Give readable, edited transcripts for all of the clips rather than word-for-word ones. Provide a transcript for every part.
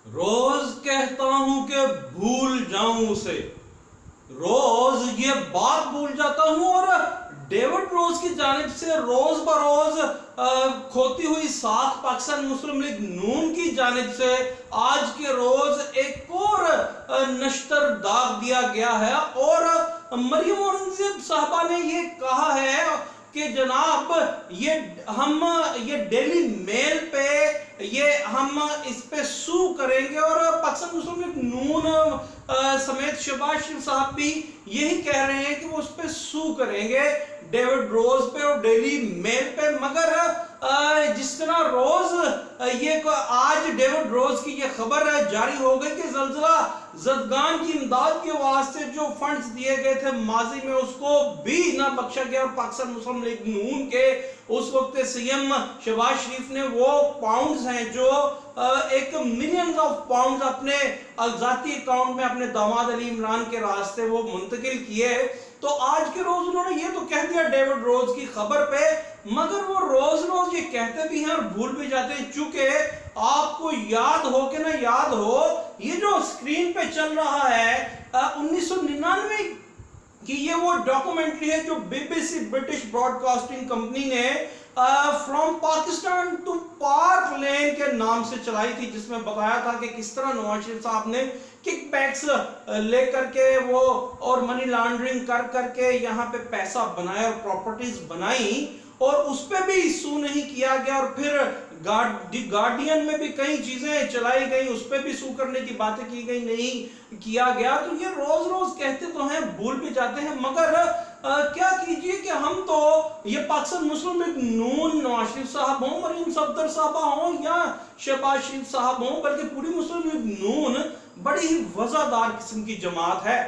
روز کہتا ہوں کہ بھول جاؤں اسے، روز یہ بات بھول جاتا ہوں، اور ڈیوڈ روز کی جانب سے روز بروز کھوتی ہوئی ساکھ پاکستان مسلم لیگ نون کی جانب سے آج کے روز ایک اور نشتر داغ دیا گیا ہے، اور مریم اورنگزیب صاحبہ نے یہ کہا ہے کہ جناب یہ ڈیلی میل پہ ہم اس پہ سو کریں گے، اور پاکستان مسلم لیگ نون سمیت شہباز شریف صاحب بھی یہی کہہ رہے ہیں کہ وہ اس پہ سو کریں گے ڈیوڈ روز پہ اور ڈیلی میل پہ۔ مگر جس طرح روز یہ آج ڈیوڈ روز کی یہ خبر جاری ہو گئی کہ زلزلہ زدگان کی امداد کے واسطے جو فنڈز دیے گئے تھے ماضی میں اس کو بھی نہ بخشا گیا، اور پاکستان مسلم لیگ نون کے اس وقت سی ایم شہباز شریف نے وہ پاؤنڈز ہیں جو 1 ملین آف پاؤنڈز اپنے ذاتی اکاؤنٹ میں اپنے داماد علی عمران کے راستے وہ منتقل کیے، تو آج کے روز انہوں نے یہ تو کہہ دیا ڈیوڈ روز کی خبر پہ، مگر وہ روز یہ کہتے بھی ہیں اور بھول بھی جاتے ہیں۔ چونکہ آپ کو یاد ہو کہ نہ یاد ہو، یہ جو سکرین پہ چل رہا ہے 1999 کی یہ وہ ڈاکومنٹری ہے جو B B C British broadcasting company نے from Pakistan to Park Lane کے نام سے چلائی تھی، جس میں بتایا تھا کہ کس طرح نواز شریف صاحب نے کک بیکس لے کر کے وہ اور منی لانڈرنگ کر کے یہاں پہ پیسہ بنایا اور پراپرٹیز بنائی، اور اس پہ بھی سو نہیں کیا گیا، اور پھر گارڈین میں بھی کئی چیزیں چلائی گئی، اس پہ بھی سو کرنے کی باتیں کی گئی، نہیں کیا گیا۔ تو یہ روز کہتے تو ہیں، بھول بھی جاتے ہیں، مگر کیا کیجئے کہ ہم تو یہ پاکستان مسلم لیگ نون نواز شریف صاحب ہوں، مریم صفدر صاحبہ ہوں یا شہباز شریف صاحب ہوں، بلکہ پوری مسلم لیگ نون بڑی ہی وزادار قسم کی جماعت ہے،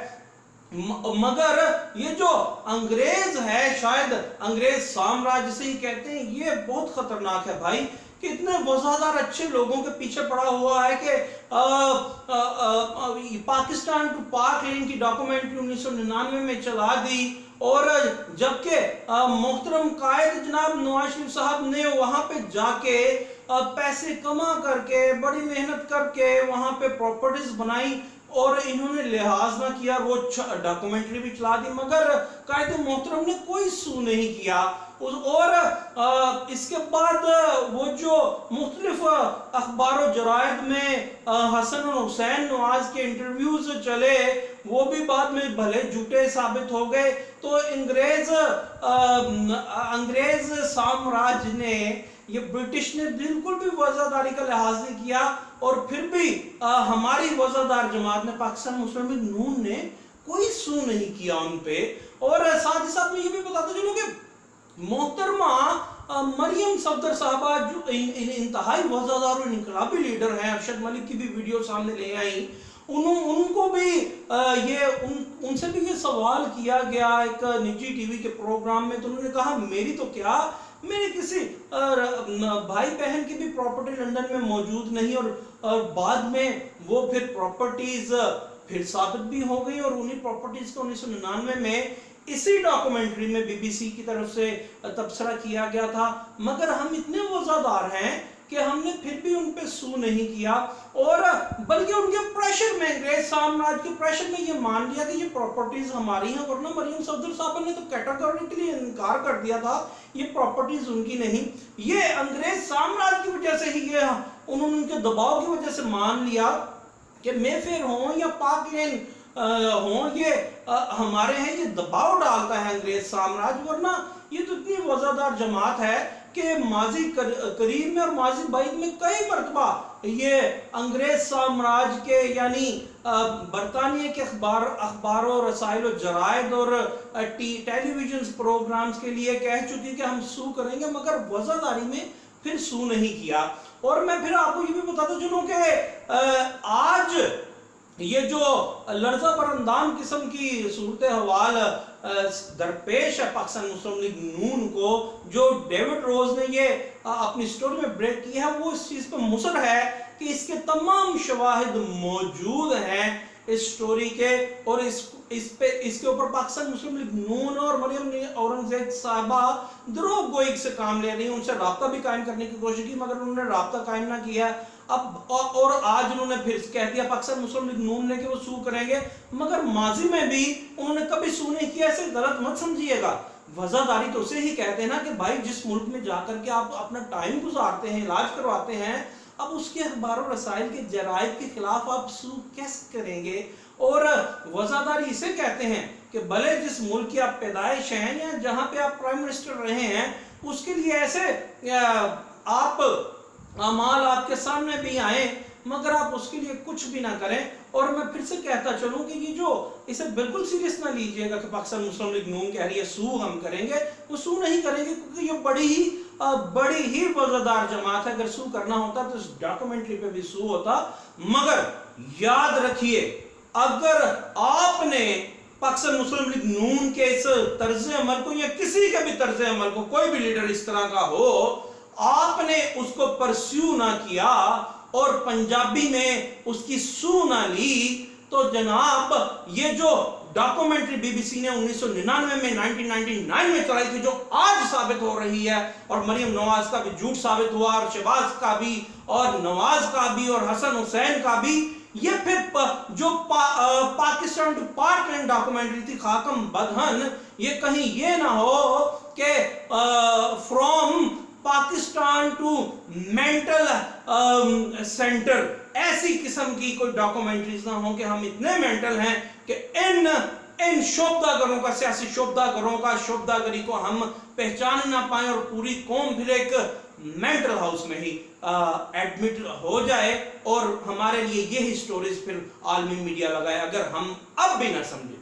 مگر یہ جو انگریز ہے، شاید انگریز سامراج جسے ہی کہتے ہیں، یہ بہت خطرناک ہے بھائی، کہ اتنے وزادار اچھے لوگوں کے پیچھے پڑا ہوا ہے کہ پاکستان ٹو پارک لین کی ڈاکومنٹری 1999 میں چلا دی، اور جبکہ محترم قائد جناب نواز شریف صاحب نے وہاں پہ جا کے پیسے کما کر کے بڑی محنت کر کے وہاں پہ پراپرٹیز بنائی، اور انہوں نے لحاظ نہ کیا، وہ ڈاکومنٹری بھی چلا دی، مگر قائد محترم نے کوئی سو نہیں کیا۔ اور اس کے بعد وہ جو مختلف اخبار و جرائد میں حسن اور حسین نواز کے انٹرویوز چلے، وہ بھی بعد میں بھلے جھوٹے ثابت ہو گئے۔ تو انگریز سامراج نے، یہ برٹش نے بالکل بھی وزاداری کا لحاظ نہیں کیا، اور پھر بھی ہماری وزادار جماعت نے پاکستان مسلم لیگ نون نے کوئی سو نہیں کیا ان پہ۔ اور ساتھ ہی ساتھ میں یہ بھی بتاتا چلوں کہ محترمہ مریم صفدر صاحبہ جو انتہائی وزادار اور انقلابی لیڈر ہیں، ارشد ملک کی بھی ویڈیو سامنے لے آئیں، ان کو بھی ان سے بھی یہ سوال کیا گیا ایک نجی ٹی وی کے پروگرام میں، تو انہوں نے کہا میری تو کیا، میرے کسی بھائی بہن کی بھی پراپرٹی لندن میں موجود نہیں، اور بعد میں وہ پھر پراپرٹیز پھر ثابت بھی ہو گئی، اور انہی پراپرٹیز کو 1999 میں اسی ڈاکومنٹری میں بی بی سی کی طرف سے تبصرہ کیا گیا تھا، مگر ہم اتنے وزادار ہیں کہ ہم نے پھر بھی ان پہ سو نہیں کیا، اور بلکہ ان کے پریشر میں، انگریز سامراج کے پریشر میں یہ مان لیا کہ یہ پراپرٹیز ہماری ہیں، ورنہ مریم صفدر صاحبہ نے تو کیٹاگوریکلی انکار کر دیا تھا یہ پراپرٹیز ان کی نہیں۔ یہ انگریز سامراج کی وجہ سے ہی انہوں نے ان کے دباؤ کی وجہ سے مان لیا کہ مے فیئر ہوں یا پارک لین ہوں، یہ ہمارے ہیں، یہ دباؤ ڈالتا ہے انگریز سامراج، ورنہ یہ تو اتنی وزادار جماعت ہے کہ ماضی قریب میں اور ماضی بعید میں کئی مرتبہ یہ انگریز سامراج کے یعنی برطانیہ کے اخباروں اور رسائل و جرائد اور ٹیلی ویژن پروگرامز کے لیے کہہ چکی کہ ہم سو کریں گے، مگر وزاداری میں پھر سو نہیں کیا۔ اور میں پھر آپ کو یہ بھی بتاتا چلوں کہ آج یہ جو لرزہ برندان قسم کی صورتحوال درپیش ہے پاکستان مسلم لیگ نون کو، جو ڈیوڈ روز نے یہ اپنی سٹوری میں بریک کی ہے، وہ اس چیز پہ مصر ہے کہ اس کے تمام شواہد موجود ہیں اس سٹوری کے، اور اس کے اوپر پاکستان مسلم لیگ نون اور مریم اورنگزیب صاحبہ دروغ گوئی سے کام لے رہی ہیں، ان سے رابطہ بھی قائم کرنے کی کوشش کی، مگر انہوں نے رابطہ قائم نہ کیا، اب اور آج انہوں نے پھر کہہ دیا پاکستان مسلم لیگ نون نے کہ وہ سو کریں گے، مگر ماضی میں بھی انہوں نے کبھی سو نہیں کیا، ایسے غلط مت سمجھیے گا۔ وزاداری تو اسے ہی کہتے ہیں نا کہ بھائی جس ملک میں جا کر کے آپ اپنا ٹائم گزارتے ہیں، علاج کرواتے ہیں، اب اس کے اخبار و رسائل کے جرائد کے خلاف آپ سو کیسے کریں گے؟ اور وزاداری اسے کہتے ہیں کہ بھلے جس ملک کی آپ پیدائش ہیں یا جہاں پہ آپ پرائم منسٹر رہے ہیں، اس کے لیے ایسے آپ اعمال آپ کے سامنے بھی آئیں مگر آپ اس کے لیے کچھ بھی نہ کریں۔ اور میں پھر سے کہتا چلوں کہ یہ جو اسے بالکل سیریس نہ لیجئے گا کہ پاکستان مسلم لیگ نون کہہ رہی ہے سو ہم کریں گے، وہ سو نہیں کریں گے، کیونکہ یہ بڑی ہی وزادار جماعت ہے۔ اگر سو کرنا ہوتا تو اس ڈاکومنٹری پہ بھی سو ہوتا۔ مگر یاد رکھیے اگر آپ نے پاکستان مسلم لیگ نون کے اس طرز عمل کو یا کسی کے بھی طرز عمل کو، کوئی بھی لیڈر اس طرح کا ہو، آپ نے اس کو پرسیو نہ کیا اور پنجابی میں اس کی سو نہ لی، تو جناب یہ جو ڈاکومنٹری بی بی سی نے 1999 میں 1999 میں چلائی تھی، جو آج ثابت ہو رہی ہے، اور مریم نواز کا بھی جھوٹ ثابت ہوا، اور شہباز کا بھی، اور نواز کا بھی، اور حسن حسین کا بھی، یہ پھر جو Pakistan to Park Lane documentary تھی خاکم بدہن، یہ کہیں یہ نہ ہو کہ from Pakistan to mental centre, ایسی قسم کی کوئی ڈاکومنٹریز نہ ہوں کہ ہم اتنے مینٹل ہیں کہ ان شعبدہ گروں کا، سیاسی شعبدہ گروں کا شعبدہ گری کو ہم پہچان نہ پائیں اور پوری قوم پھر ایک مینٹل ہاؤس میں ہی ایڈمٹ ہو جائے، اور ہمارے لیے یہی سٹوریز پھر عالمی میڈیا لگائے، اگر ہم اب بھی نہ سمجھیں۔